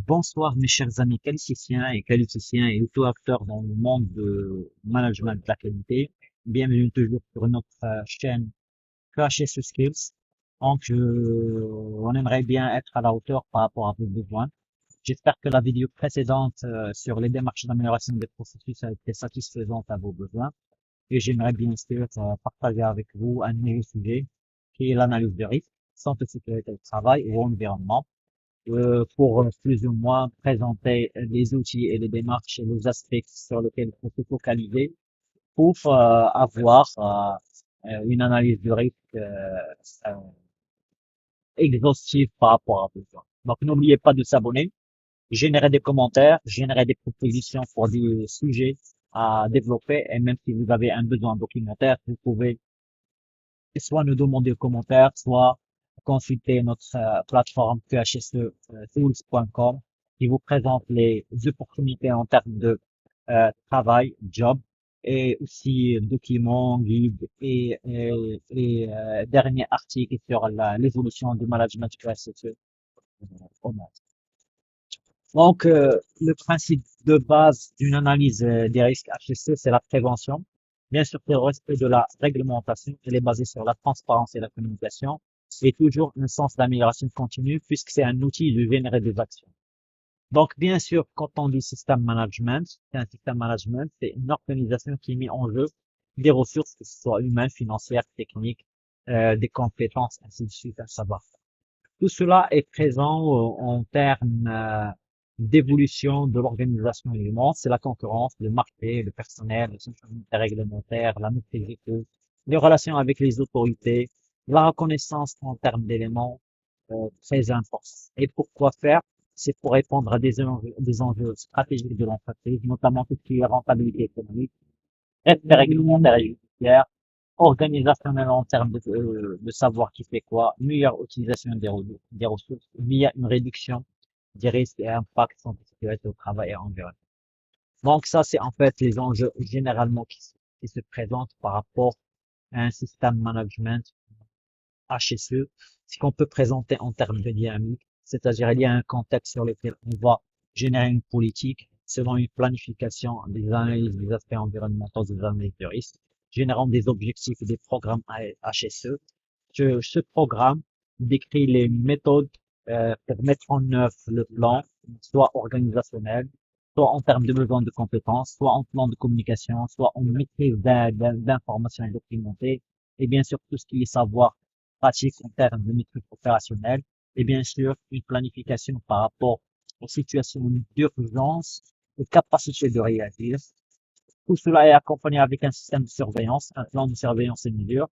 Bonsoir mes chers amis qualiticiens et qualiticiens et auto-acteurs dans le monde de management de la qualité. Bienvenue toujours sur notre chaîne PHS Skills. Donc, on aimerait bien être à la hauteur par rapport à vos besoins. J'espère que la vidéo précédente sur les démarches d'amélioration des processus a été satisfaisante à vos besoins. Et j'aimerais bien sûr partager avec vous un nouveau sujet qui est l'analyse de risque, santé, sécurité au travail ou environnement pour plus ou moins présenter les outils et les démarches et les aspects sur lesquels il faut se focaliser pour avoir une analyse de risque euh, exhaustive par rapport à besoin. Donc n'oubliez pas de s'abonner, générer des commentaires, générer des propositions pour des sujets à développer et même si vous avez un besoin documentaire, vous pouvez soit nous demander aux commentaires, soit consulter notre plateforme phsetools.com qui vous présente les opportunités en termes de travail, job, et aussi documents, guides et derniers articles sur l'évolution du management PHSE au monde. Donc, le principe de base d'une analyse des risques HSE, c'est la prévention. Bien sûr, c'est le respect de la réglementation. Elle est basée sur la transparence et la communication et toujours un sens d'amélioration continue puisque c'est un outil de générer des actions. Donc, bien sûr, quand on dit système management, c'est un système management, c'est une organisation qui met en jeu des ressources, que ce soit humaines, financières, techniques, des compétences, ainsi de suite, un savoir. Tout cela est présent en termes d'évolution de l'organisation du monde. C'est la concurrence, le marché, le personnel, le sécurité réglementaire, la maîtrise des coûts, les relations avec les autorités, la reconnaissance en termes d'éléments très importants. Et pourquoi faire? C'est pour répondre à des enjeux stratégiques de l'entreprise, notamment tout ce qui est rentabilité économique, respect réglementaire et judiciaire, organisationnel en termes de savoir qui fait quoi, meilleure utilisation des ressources via une réduction des risques et impacts santé sécurité au travail et environnement. Donc ça, c'est en fait les enjeux généralement qui se présentent par rapport à un système management HSE, ce qu'on peut présenter en termes de dynamique, c'est-à-dire il y a un contexte sur lequel on va générer une politique selon une planification des analyses des aspects environnementaux, des analyses de risque, générant des objectifs et des programmes HSE. Ce programme décrit les méthodes pour mettre en œuvre le plan, soit organisationnel, soit en termes de besoin de compétences, soit en plan de communication, soit en maîtrise d'informations documentées, et bien sûr tout ce qui est savoir pratique en termes de maîtrise opérationnelle, et bien sûr une planification par rapport aux situations d'urgence, aux capacités de réagir. Tout cela est accompagné avec un système de surveillance, un plan de surveillance et mesure.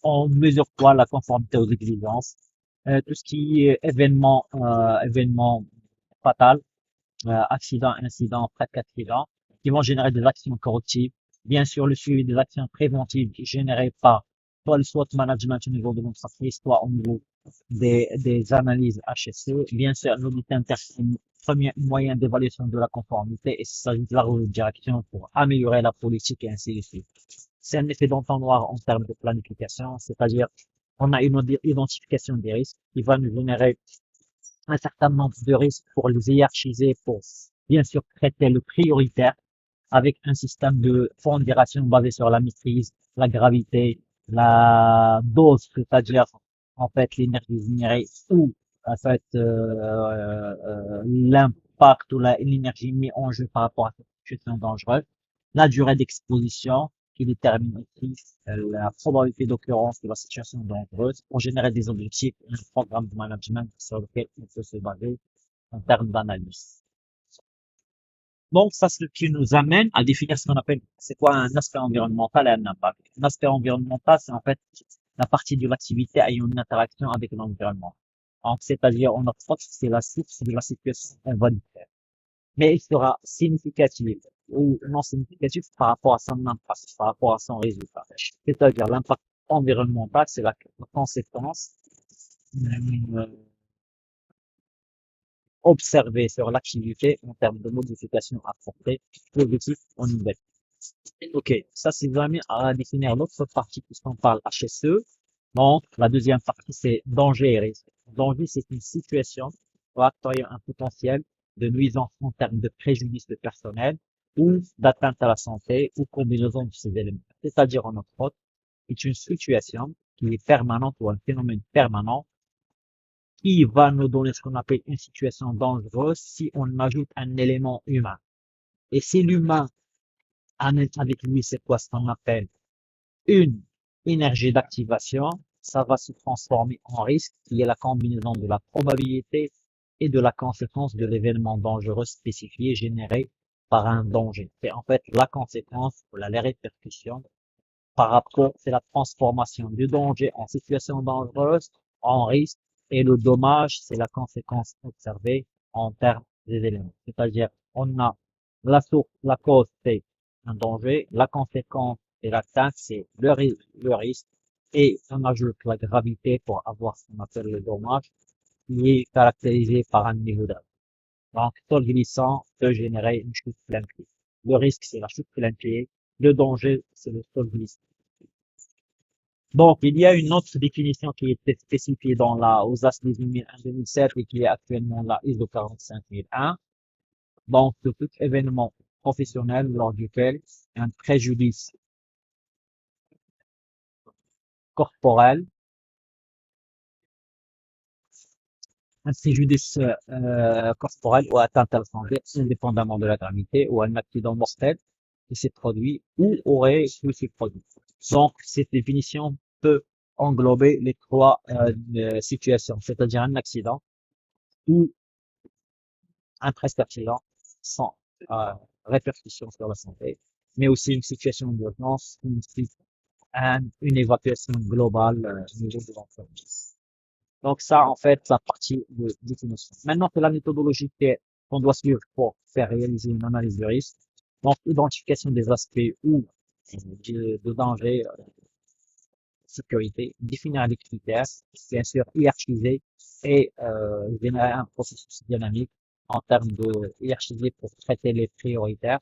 On mesure quoi? La conformité aux exigences, tout ce qui est événement fatal, accident, incident, près d'accident, qui vont générer des actions correctives. Bien sûr, le suivi des actions préventives générées par soit le SWOT management au niveau de l'entreprise, soit au niveau des analyses HSE. Bien sûr, l'audit interne, premier moyen d'évaluation de la conformité et il s'agit de la revue de direction pour améliorer la politique et ainsi de suite. C'est un effet d'entonnoir en termes de planification, c'est-à-dire on a une identification des risques qui va nous générer un certain nombre de risques pour les hiérarchiser, pour bien sûr traiter le prioritaire avec un système de pondération basé sur la maîtrise, la gravité, la dose, c'est-à-dire en fait l'énergie générée ou en fait l'impact ou l'énergie mise en jeu par rapport à cette situation dangereuse, la durée d'exposition qui détermine aussi la probabilité d'occurrence de la situation dangereuse pour générer des objectifs et un programme de management sur lequel on peut se baser en termes d'analyse. Donc, ça, c'est ce qui nous amène à définir ce qu'on appelle, c'est quoi un aspect environnemental et un impact. Un aspect environnemental, c'est en fait la partie de l'activité ayant une interaction avec l'environnement. Donc, c'est-à-dire, on approche, c'est la source de la situation qu'on va lui faire. Mais il sera significatif ou non significatif par rapport à son impact, par rapport à son résultat. C'est-à-dire, l'impact environnemental, c'est la conséquence euh, observée sur l'activité en termes de modification apportée, positive ou négative. Ok, ça c'est vraiment à définir l'autre partie puisqu'on parle HSE. Donc, la deuxième partie, c'est danger et risque. Danger, c'est une situation octroyer un potentiel de nuisance en termes de préjudice de personnel ou d'atteinte à la santé ou combinaison de ces éléments. C'est-à-dire, en autre mot, c'est une situation qui est permanente ou un phénomène permanent qui va nous donner ce qu'on appelle une situation dangereuse si on ajoute un élément humain. Et si l'humain amène avec lui, c'est quoi ce qu'on appelle une énergie d'activation, ça va se transformer en risque, qui est la combinaison de la probabilité et de la conséquence de l'événement dangereux spécifié généré par un danger. C'est en fait la conséquence, les répercussions par rapport, c'est la transformation du danger en situation dangereuse, en risque, et le dommage, c'est la conséquence observée en termes des éléments. C'est-à-dire, on a la source, la cause, c'est un danger, la conséquence, c'est l'atteinte, c'est le risque, et on ajoute la gravité pour avoir ce qu'on appelle le dommage, qui est caractérisé par un niveau d'âge. Donc, sol glissant peut générer une chute plein pied. Le risque, c'est la chute plein pied. Le danger, c'est le sol glissant. Donc, il y a une autre définition qui était spécifiée dans la OSAS 18001-2007 et qui est actuellement la ISO 45001. Donc, de tout événement professionnel lors duquel un préjudice corporel, un préjudice corporel ou atteinte à la santé, indépendamment de la gravité, ou un accident mortel qui s'est produit ou aurait pu se produire. Donc, cette définition peut englober les trois situations, c'est-à-dire un accident ou un presque accident sans répercussion sur la santé, mais aussi une situation d'urgence, une évacuation globale au niveau de l'entreprise. Donc ça, en fait, la partie de définition. Maintenant, c'est la méthodologie qu'on doit suivre pour faire réaliser une analyse de risque. Donc, identification des aspects ou de danger, sécurité, définir les critères, bien sûr, hiérarchiser et générer un processus dynamique en termes de hiérarchiser pour traiter les prioritaires.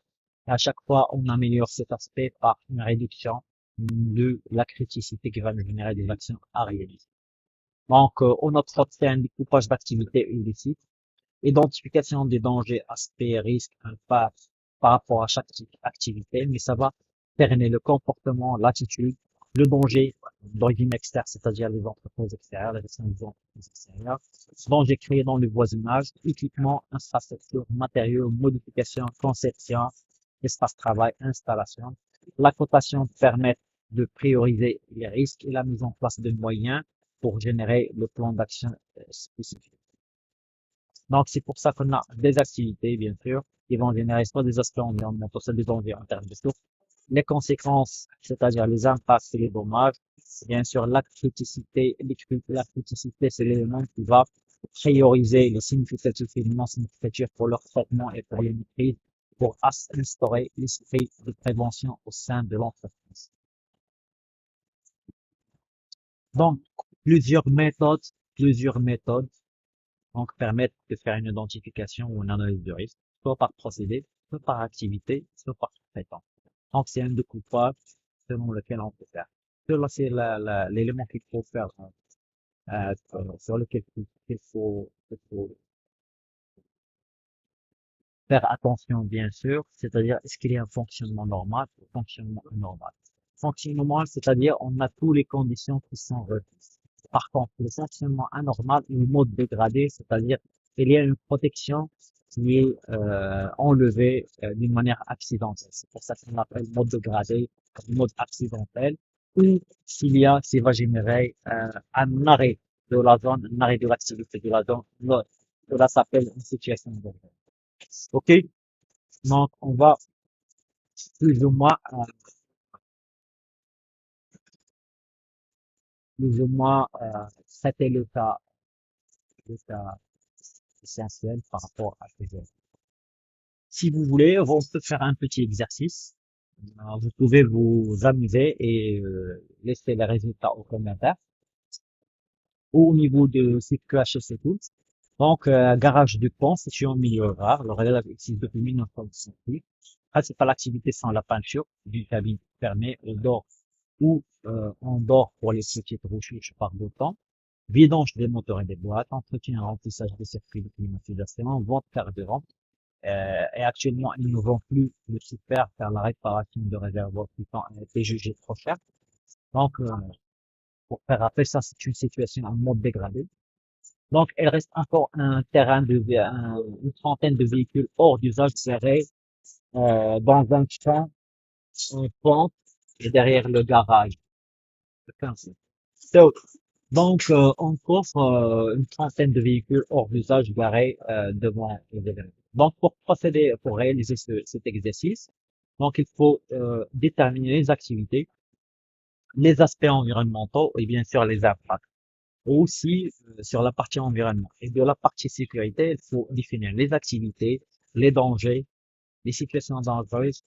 Et à chaque fois, on améliore cet aspect par une réduction de la criticité qui va nous générer des actions à réaliser. Donc, on observe un découpage d'activités illicites, identification des dangers, aspects, risques, impacts par rapport à chaque activité, mais ça va cerner le comportement, l'attitude, le danger d'origine externe, c'est-à-dire les entreprises extérieures, les gestion des entreprises extérieures, danger créé dans le voisinage, équipement, infrastructure, matériaux, modification, conception, espace travail, installation. La cotation permet de prioriser les risques et la mise en place de moyens pour générer le plan d'action spécifique. Donc, c'est pour ça qu'on a des activités, bien sûr, qui vont générer soit des aspects environnementaux, soit des dangers en termes de sources. Les conséquences, c'est-à-dire les impacts et les dommages. Bien sûr, la criticité, la criticité, c'est l'élément qui va prioriser les significatifs et les non significatifs pour leur traitement et pour les maîtrises, pour instaurer l'esprit de prévention au sein de l'entreprise. Donc, plusieurs méthodes donc permettent de faire une identification ou une analyse de risque, soit par procédé, soit par activité, soit par traitement. Donc, c'est un découpage selon lequel on peut faire. Cela, c'est l'élément qu'il faut faire, sur lequel il faut faire attention, bien sûr, c'est-à-dire, est-ce qu'il y a un fonctionnement normal ou un fonctionnement anormal? Fonctionnement normal, c'est-à-dire, on a toutes les conditions qui sont requises. Par contre, le fonctionnement anormal est le mode dégradé, c'est-à-dire, il y a une protection qui est enlevée d'une manière accidentelle. C'est pour ça qu'on appelle mode dégradé, mode accidentel, ou s'il va générer un arrêt de la zone, un arrêt de l'activité de la zone, cela s'appelle une situation de danger. OK? Donc, on va plus ou moins, plus ou moins traiter le cas essentiel par rapport à ces autres. Si vous voulez, on peut faire un petit exercice. Vous pouvez vous amuser et laisser les résultats aux commentaires ou au niveau de CQH c'est tout. Donc, garage du pont, situé en milieu rural. Le relais existe depuis 1968. Principale activité sans la peinture d'une cabine fermée au dehors ou en dehors pour les petites recherches par d'autant. vidange des moteurs et des boîtes, entretien et remplissage des circuits de climatisation, vente carburant. Et actuellement, ils ne vont plus le super faire la réparation de réservoirs qui ont été jugés trop chers. Donc, pour faire rappel, ça, c'est une situation en mode dégradé. Donc, il reste encore un terrain une trentaine de véhicules hors d'usage serrés dans un champ, en pente et derrière le garage. So, donc, on coffre une trentaine de véhicules hors d'usage garés devant les événements. Donc, pour procéder, pour réaliser cet exercice, donc il faut déterminer les activités, les aspects environnementaux et bien sûr les impacts. Aussi, sur la partie environnement et de la partie sécurité, il faut définir les activités, les dangers, les situations dangereuses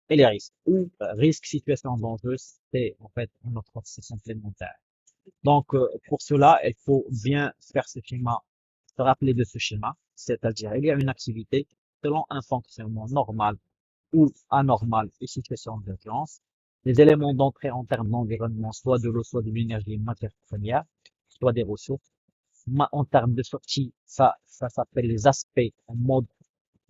et les risques. Ou risque, situation dangereuse, c'est en fait un autre processus complémentaire. Donc, pour cela, il faut bien faire ce schéma, se rappeler de ce schéma, c'est-à-dire il y a une activité selon un fonctionnement normal ou anormal et situation d'urgence. Les éléments d'entrée en termes d'environnement, soit de l'eau, soit de l'énergie, une matière première, soit des ressources. En termes de sortie, ça s'appelle les aspects en mode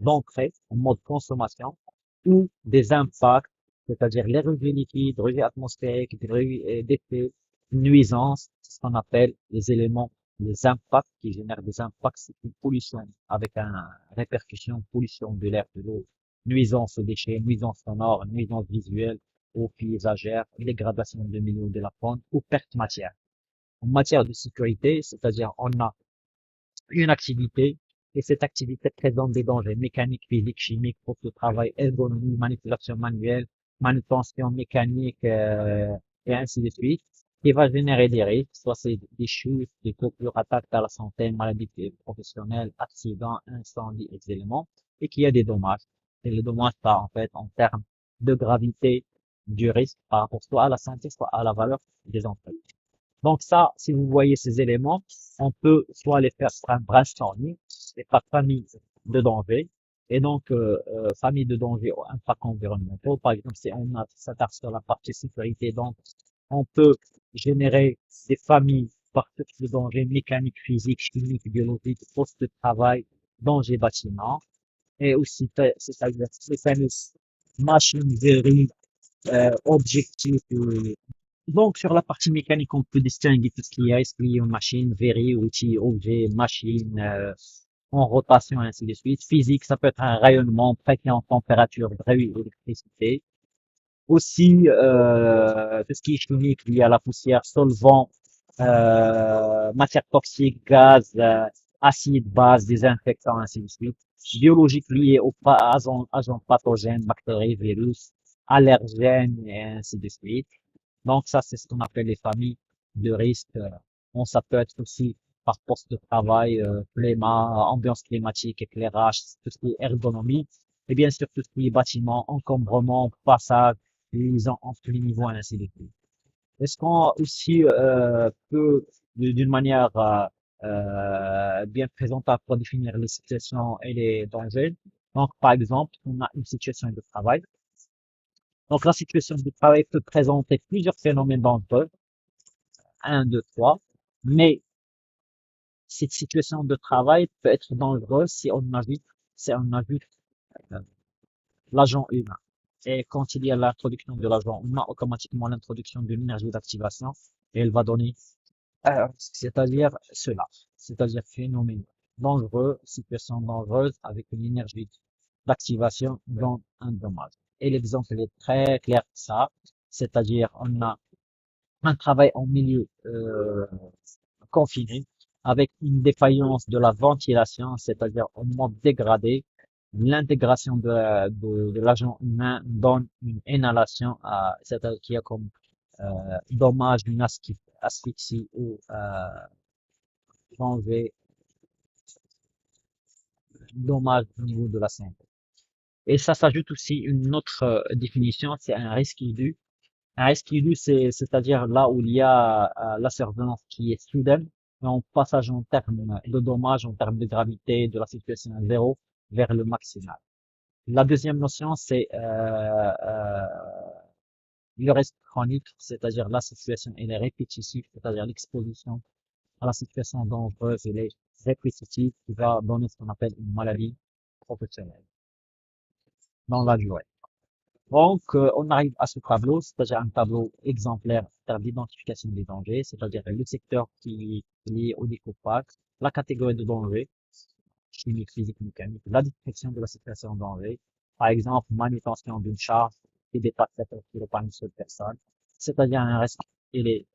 d'entrée, en mode consommation, ou des impacts, c'est-à-dire les rejets liquides, rejets atmosphériques, d'effets, nuisances, c'est ce qu'on appelle les éléments, les impacts qui génèrent des impacts, c'est une pollution avec un répercussion, pollution de l'air, de l'eau, nuisance aux déchets, nuisance sonore, nuisance visuelle, aux paysagères, dégradation de milieu de la faune ou perte matière. En matière de sécurité, c'est-à-dire on a une activité et cette activité présente des dangers mécaniques, physiques, chimiques, pour le travail, ergonomie, manipulation manuelle, manutention mécanique et ainsi de suite, qui va générer des risques, soit c'est des chutes, des coupures, attaques à la santé, maladies professionnelles, accidents, incendies, et des éléments, et qu'il y a des dommages. Et les dommages, ça, en fait, en termes de gravité du risque par rapport soit à la santé, soit à la valeur des entreprises. Donc ça, si vous voyez ces éléments, on peut soit les faire par un brainstorming, et par famille de danger, et donc famille de danger ou impact environnementaux. Par exemple, si on s'attarde sur la partie sécurité, donc on peut générer des familles par type de danger mécanique, physique, chimique, biologique, poste de travail, danger bâtiment, et aussi c'est-à-dire les fameuses machines, verrues, objectifs donc, sur la partie mécanique, on peut distinguer tout ce qui est esprit, machine, verri, outil, objet, machine, en rotation, et ainsi de suite. Physique, ça peut être un rayonnement, pression, température, bruit, électricité. Aussi, tout ce qui est chimique lié à la poussière, solvant, matière toxique, gaz, acide, base, désinfectant, ainsi de suite. Biologique lié aux agents pathogènes, bactéries, virus, allergènes, et ainsi de suite. Donc ça, c'est ce qu'on appelle les familles de risques. Bon, ça peut être aussi par poste de travail, climat, ambiance climatique, éclairage, tout ce qui est ergonomie, et bien sûr tout ce qui est bâtiment, encombrement, passage, liaison entre les niveaux, et ainsi de suite. Est-ce qu'on aussi peut, d'une manière bien présentable pour définir les situations et les dangers? Donc, par exemple, on a une situation de travail. Donc, la situation de travail peut présenter plusieurs phénomènes dangereux, un, deux, trois, mais cette situation de travail peut être dangereuse si on ajoute euh, l'agent humain. Et quand il y a l'introduction de l'agent humain, automatiquement l'introduction de l'énergie d'activation, et elle va donner, c'est-à-dire cela, c'est-à-dire phénomène dangereux, situation dangereuse avec une énergie d'activation dans un dommage. Et l'exemple est très clair que ça, c'est-à-dire on a un travail en milieu confiné avec une défaillance de la ventilation, c'est-à-dire en mode dégradé. L'intégration de l'agent humain donne une inhalation, c'est-à-dire qui a comme dommage une asphyxie ou danger, dommage au niveau de la santé. Et ça s'ajoute aussi une autre définition, c'est un risque aigu. Un risque aigu, c'est-à-dire là où il y a la survenance qui est soudaine, et en passage en termes de dommages, en termes de gravité, de la situation à zéro vers le maximal. La deuxième notion, c'est le risque chronique, c'est-à-dire la situation elle est répétitive, c'est-à-dire l'exposition à la situation dangereuse et répétitive qui va donner ce qu'on appelle une maladie professionnelle dans la durée. Donc, on arrive à ce tableau, c'est-à-dire un tableau exemplaire en termes d'identification des dangers, c'est-à-dire le secteur qui est lié au découpage, la catégorie de danger, chimique, physique, mécanique, la description de la situation de danger, par exemple, manutention d'une charge qui dépasse 7 kg par une seule personne, c'est-à-dire un risque il est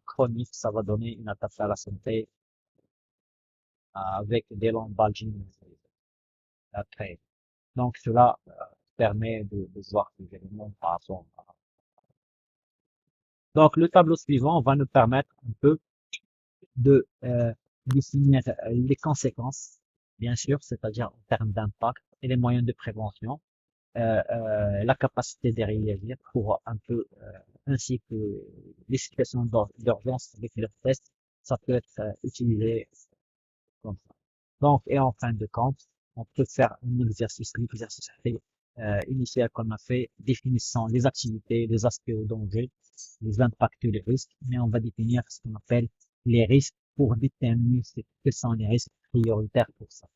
chronique, ça va donner une attaque à la santé avec des lombalgies après. Donc, cela permet de voir ces éléments par rapport à... Donc, le tableau suivant va nous permettre un peu de définir les conséquences, bien sûr, c'est-à-dire en termes d'impact et les moyens de prévention, la capacité de réagir pour un peu, ainsi que les situations d'urgence avec leurs tests, ça peut être utilisé comme ça. Donc, et en fin de compte, on peut faire un exercice, l'exercice initial qu'on a fait, définissant les activités, les aspects au danger, les impacts et les risques, mais on va définir ce qu'on appelle les risques pour déterminer quels sont les risques prioritaires pour ça.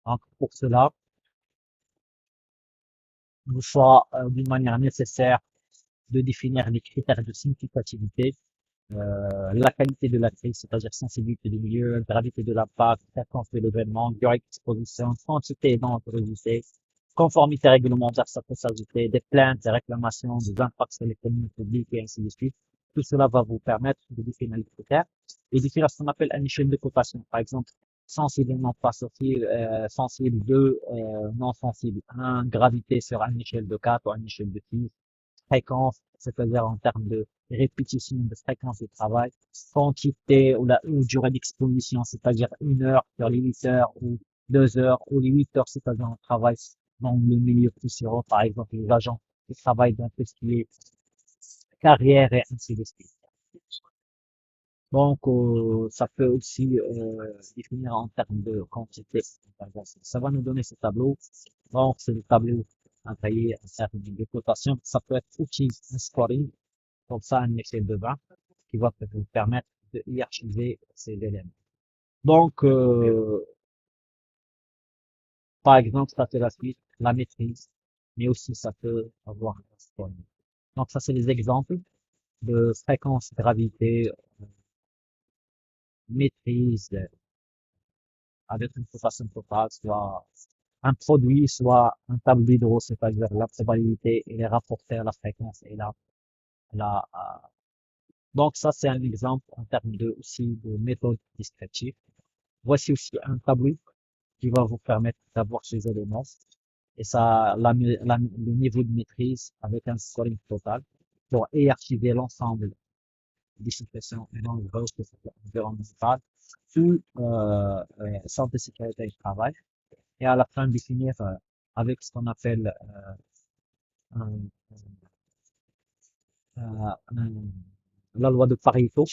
Donc, pour cela, il faut d'une manière nécessaire de définir les critères de significativité, la qualité de la crise, c'est-à-dire sensibilité du milieu, gravité de l'impact, fréquence de l'événement, durée d'exposition, quantité et dangerosité, conformité réglementaire, ça peut s'ajouter, des plaintes, des réclamations, des impacts sur l'économie publique et ainsi de suite. Tout cela va vous permettre de définir les critères et définir ce qu'on appelle une échelle de cotation. Par exemple, sensiblement pas sensible, sensible 2, non sensible 1, gravité sur une échelle de 4 ou une échelle de 6, fréquence, c'est-à-dire en termes de répétition de fréquence de travail, quantité ou durée d'exposition, c'est-à-dire 1 heure sur les 8 heures ou 2 heures ou les 8 heures, c'est-à-dire on travaille dans le milieu poussiéreux, par exemple, les agents qui travaillent dans tout ce qui est carrière et ainsi de suite. Donc, ça peut aussi définir en termes de quantité. Ça va nous donner ce tableau. Donc, c'est le tableau à tailler en termes de cotation. Ça peut être aussi un scoring, comme ça, un Excel de 20, qui va vous permettre de hiérarchiser ces éléments. Donc, par exemple, ça fait la suite, la maîtrise, mais aussi ça peut avoir un scoring. Donc, ça, c'est les exemples de fréquence, gravité, maîtrise, avec une cotation totale, soit un produit, soit un tableau d'hydro, c'est-à-dire la probabilité et les rapporter à la fréquence et la. Donc ça, c'est un exemple en termes de, aussi de méthode descriptive. Voici aussi un tableau qui va vous permettre d'avoir ces éléments et ça, le niveau de maîtrise avec un scoring total pour archiver l'ensemble des situations dangereuses environnementales sous santé, sécurité et travail. Et à la fin définir avec ce qu'on appelle un- la loi de Pareto.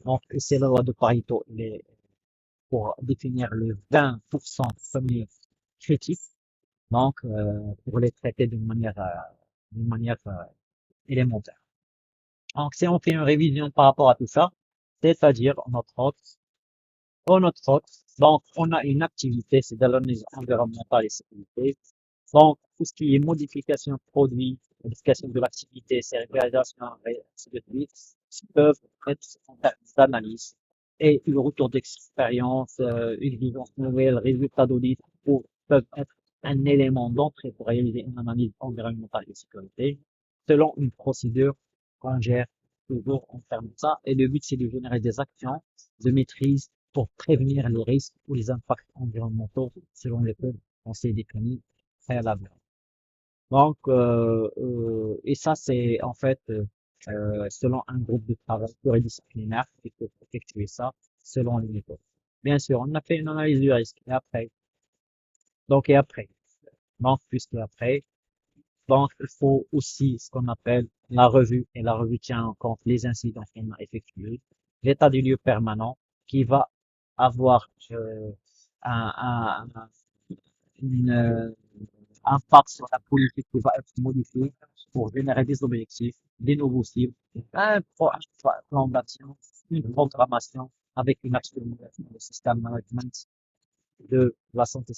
Donc, c'est la loi de Pareto pour définir le 20% premier critique, donc pour les traiter d'une manière élémentaire. Donc, si on fait une révision par rapport à tout ça, c'est-à-dire notre autre, donc on a une activité, c'est de l'analyse environnementale et sécurité. Donc, tout ce qui est modification de produits, modification de l'activité, ségrégation, et ainsi de suite, peuvent être en termes d'analyse et le retour d'expérience, une vision nouvelle, résultats d'audit peuvent être un élément d'entrée pour réaliser une analyse environnementale et sécurité selon une procédure qu'on gère toujours en termes de ça. Et le but, c'est de générer des actions de maîtrise pour prévenir les risques ou les impacts environnementaux selon lesquels on s'est défini préalablement. Donc, et ça, c'est en fait selon un groupe de travail pluridisciplinaire qui peut effectuer ça selon les méthodes. Bien sûr, on a fait une analyse du risque et après, donc et après, donc puisque après, donc il faut aussi ce qu'on appelle la revue et la revue tient en compte les incidents qu'on a effectués, l'état du lieu permanent qui va avoir un, un, une, impact sur la politique qui va être modifiée pour générer des objectifs, des nouveaux cibles, un plan d'action, une programmation avec une actualisation du système management de la santé,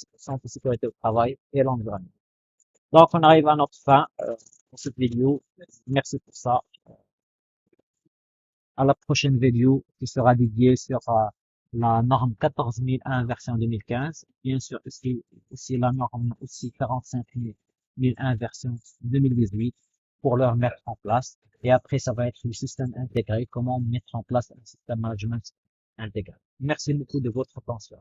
sécurité au travail et l'environnement. Donc, on arrive à notre fin pour cette vidéo. Merci pour ça. À la prochaine vidéo qui sera dédiée sur la norme 14001 version 2015. Bien sûr, aussi la norme aussi 45001 version 2018 pour leur mettre en place. Et après, ça va être le système intégré, comment mettre en place un système management intégré. Merci beaucoup de votre attention.